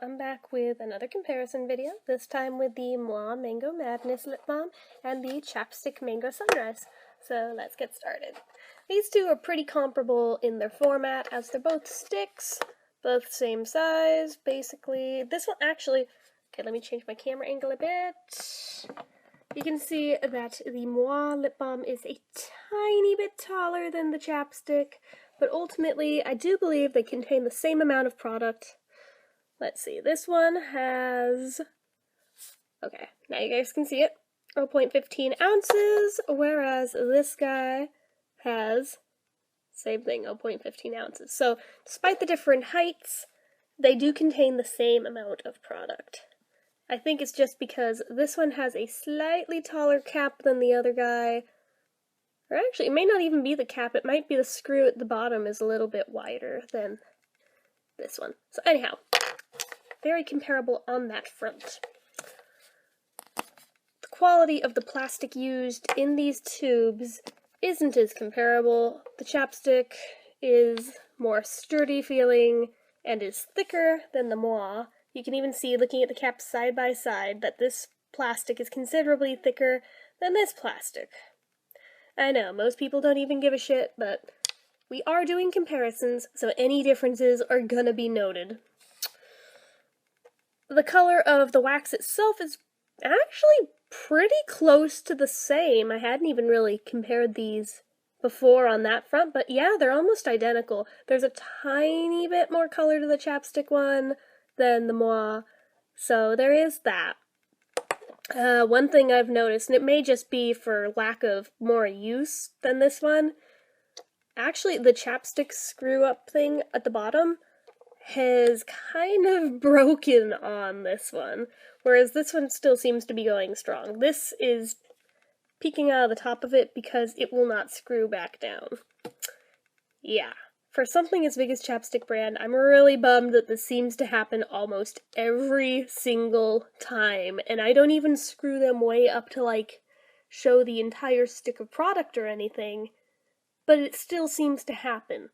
I'm back with another comparison video, this time with the MWAH Mango Madness Lip Balm and the Chapstick Mango Sunrise. So let's get started. These two are pretty comparable in their format, as they're both sticks, both same size, basically. This one actually, okay, let me change my camera angle a bit. You can see that the MWAH lip balm is a tiny bit taller than the Chapstick, but ultimately I do believe they contain the same amount of product. Let's see, this one has, okay, now you guys can see it, 0.15 ounces, whereas this guy has, same thing, 0.15 ounces. So, despite the different heights, they do contain the same amount of product. I think it's just because this one has a slightly taller cap than the other guy, or actually, it may not even be the cap, it might be the screw at the bottom is a little bit wider than this one. So anyhow, very comparable on that front. The quality of the plastic used in these tubes isn't as comparable. The Chapstick is more sturdy feeling and is thicker than the MWAH. You can even see, looking at the caps side by side, that this plastic is considerably thicker than this plastic. I know, most people don't even give a shit, but we are doing comparisons, so any differences are gonna be noted. The color of the wax itself is actually pretty close to the same. I hadn't even really compared these before on that front, but yeah, they're almost identical. There's a tiny bit more color to the Chapstick one than the MWAH, so there is that. One thing I've noticed, and it may just be for lack of more use than this one, actually the Chapstick screw-up thing at the bottom has kind of broken on this one, whereas this one still seems to be going strong. This is peeking out of the top of it because it will not screw back down. Yeah. For something as big as Chapstick brand, I'm really bummed that this seems to happen almost every single time, and I don't even screw them way up to, like, show the entire stick of product or anything, but it still seems to happen.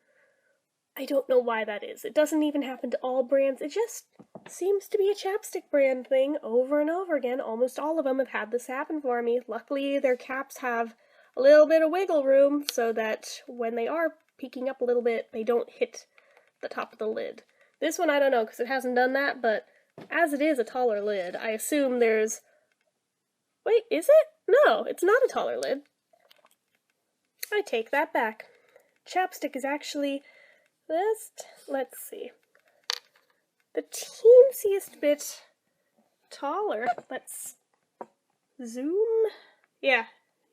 I don't know why that is. It doesn't even happen to all brands. It just seems to be a Chapstick brand thing over and over again. Almost all of them have had this happen for me. Luckily, their caps have a little bit of wiggle room so that when they are peeking up a little bit, they don't hit the top of the lid. This one, I don't know, because it hasn't done that, but as it is a taller lid, I assume there's... Wait, is it? No, it's not a taller lid. I take that back. Chapstick is actually... let's see, the teensiest bit taller. Let's zoom. Yeah,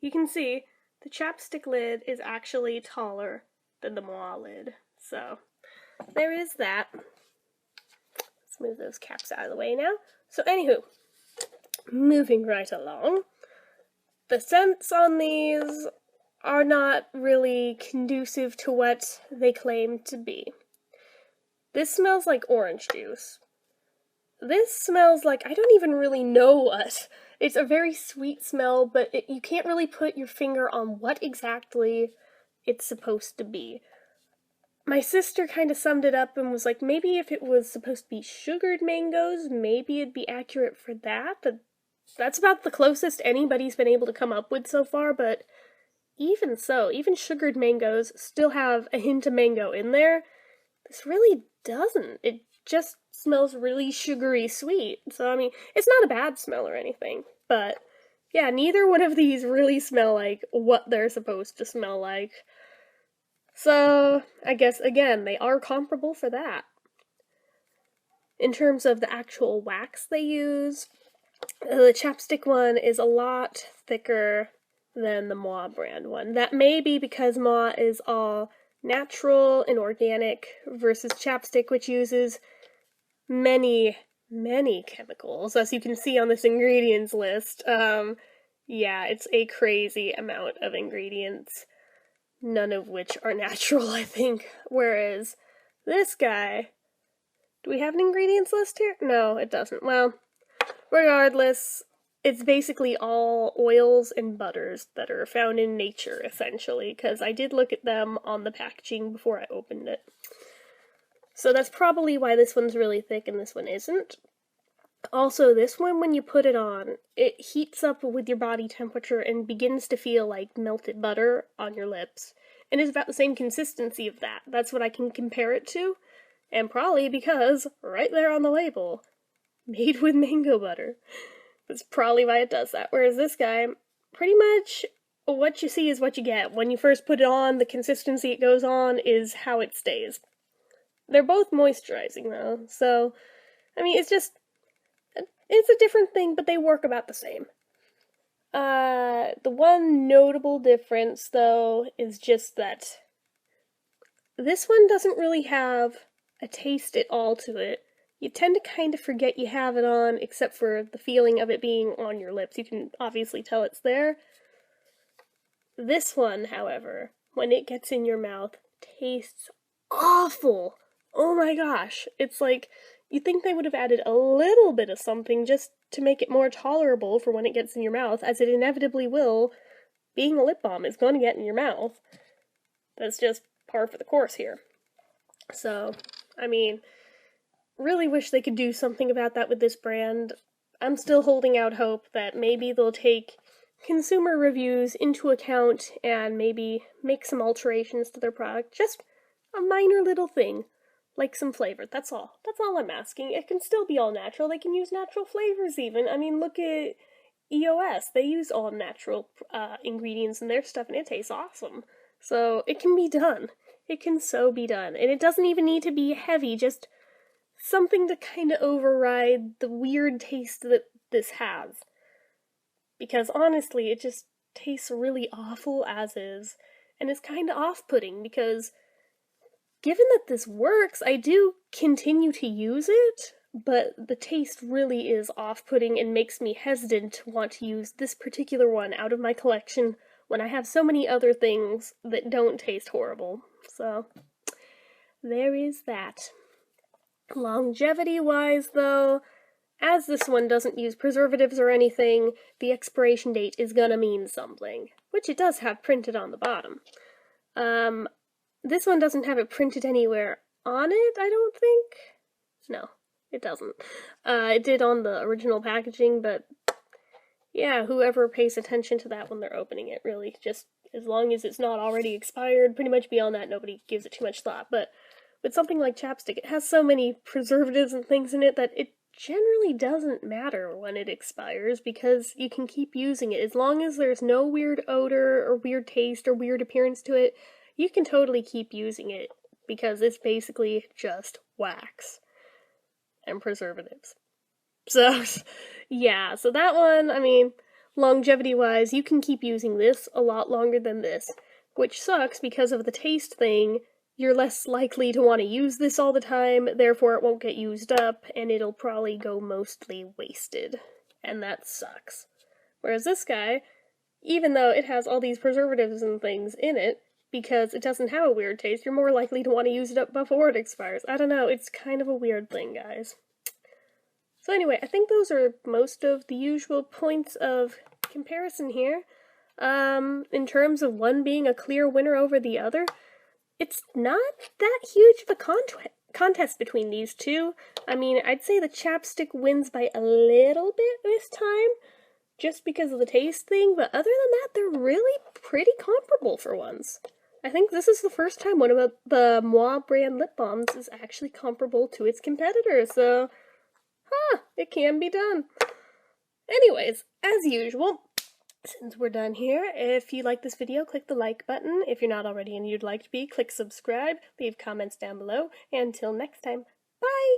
you can see the Chapstick lid is actually taller than the MWAH lid. So there is that. Let's move those caps out of the way now. So anywho, moving right along, the scents on these are not really conducive to what they claim to be. This smells like orange juice. This smells like, I don't even really know what. It's a very sweet smell, but you can't really put your finger on what exactly it's supposed to be. My sister kind of summed it up and was like, maybe if it was supposed to be sugared mangoes, maybe it'd be accurate for that. That's about the closest anybody's been able to come up with so far, but even so, even sugared mangoes still have a hint of mango in there. This really doesn't. It just smells really sugary sweet. So, I mean, it's not a bad smell or anything. But, yeah, neither one of these really smell like what they're supposed to smell like. So, I guess, again, they are comparable for that. In terms of the actual wax they use, the Chapstick one is a lot thicker than the MWAH brand one. That may be because MWAH is all natural and organic versus Chapstick, which uses many, many chemicals, as you can see on this ingredients list. Yeah, it's a crazy amount of ingredients, none of which are natural, I think. Whereas this guy, do we have an ingredients list here? No, it doesn't. Well, regardless, it's basically all oils and butters that are found in nature, essentially, because I did look at them on the packaging before I opened it. So that's probably why this one's really thick and this one isn't. Also, this one, when you put it on, it heats up with your body temperature and begins to feel like melted butter on your lips. And it's about the same consistency of that. That's what I can compare it to. And probably because, right there on the label, made with mango butter. That's probably why it does that. Whereas this guy, pretty much what you see is what you get. When you first put it on, the consistency it goes on is how it stays. They're both moisturizing though, so, I mean, it's a different thing, but they work about the same. The one notable difference, though, is just that this one doesn't really have a taste at all to it. You tend to kind of forget you have it on, except for the feeling of it being on your lips. You can obviously tell it's there. This one, however, when it gets in your mouth, tastes awful. Oh my gosh. It's like, you'd think they would have added a little bit of something just to make it more tolerable for when it gets in your mouth, as it inevitably will. Being a lip balm is going to get in your mouth. That's just par for the course here. So, I mean, really wish they could do something about that with this brand. I'm still holding out hope that maybe they'll take consumer reviews into account and maybe make some alterations to their product. Just a minor little thing, like some flavor. That's all. That's all I'm asking. It can still be all natural. They can use natural flavors even. I mean, look at EOS. They use all natural ingredients in their stuff and it tastes awesome. So it can be done. It can so be done. And it doesn't even need to be heavy, just something to kind of override the weird taste that this has. Because honestly, it just tastes really awful as is. And it's kind of off-putting because given that this works, I do continue to use it, but the taste really is off-putting and makes me hesitant to want to use this particular one out of my collection when I have so many other things that don't taste horrible. So, there is that. Longevity-wise, though, as this one doesn't use preservatives or anything, the expiration date is gonna mean something, which it does have printed on the bottom. This one doesn't have it printed anywhere on it, I don't think. No, it doesn't. It did on the original packaging, but yeah, whoever pays attention to that when they're opening it, really, just as long as it's not already expired, pretty much beyond that, nobody gives it too much thought. But with something like Chapstick, it has so many preservatives and things in it that it generally doesn't matter when it expires because you can keep using it. As long as there's no weird odor or weird taste or weird appearance to it, you can totally keep using it because it's basically just wax and preservatives. So, yeah, so that one, I mean, longevity-wise, you can keep using this a lot longer than this, which sucks because of the taste thing. You're less likely to want to use this all the time, therefore it won't get used up, and it'll probably go mostly wasted. And that sucks. Whereas this guy, even though it has all these preservatives and things in it, because it doesn't have a weird taste, you're more likely to want to use it up before it expires. I don't know, it's kind of a weird thing, guys. So anyway, I think those are most of the usual points of comparison here. In terms of one being a clear winner over the other, it's not that huge of a contest between these two. I mean, I'd say the Chapstick wins by a little bit this time, just because of the taste thing, but other than that, they're really pretty comparable for once. I think this is the first time one of the MWAH brand lip balms is actually comparable to its competitors, so it can be done. Anyways, as usual, since we're done here, if you like this video, click the like button. If you're not already and you'd like to be, click subscribe, leave comments down below, and until next time, bye!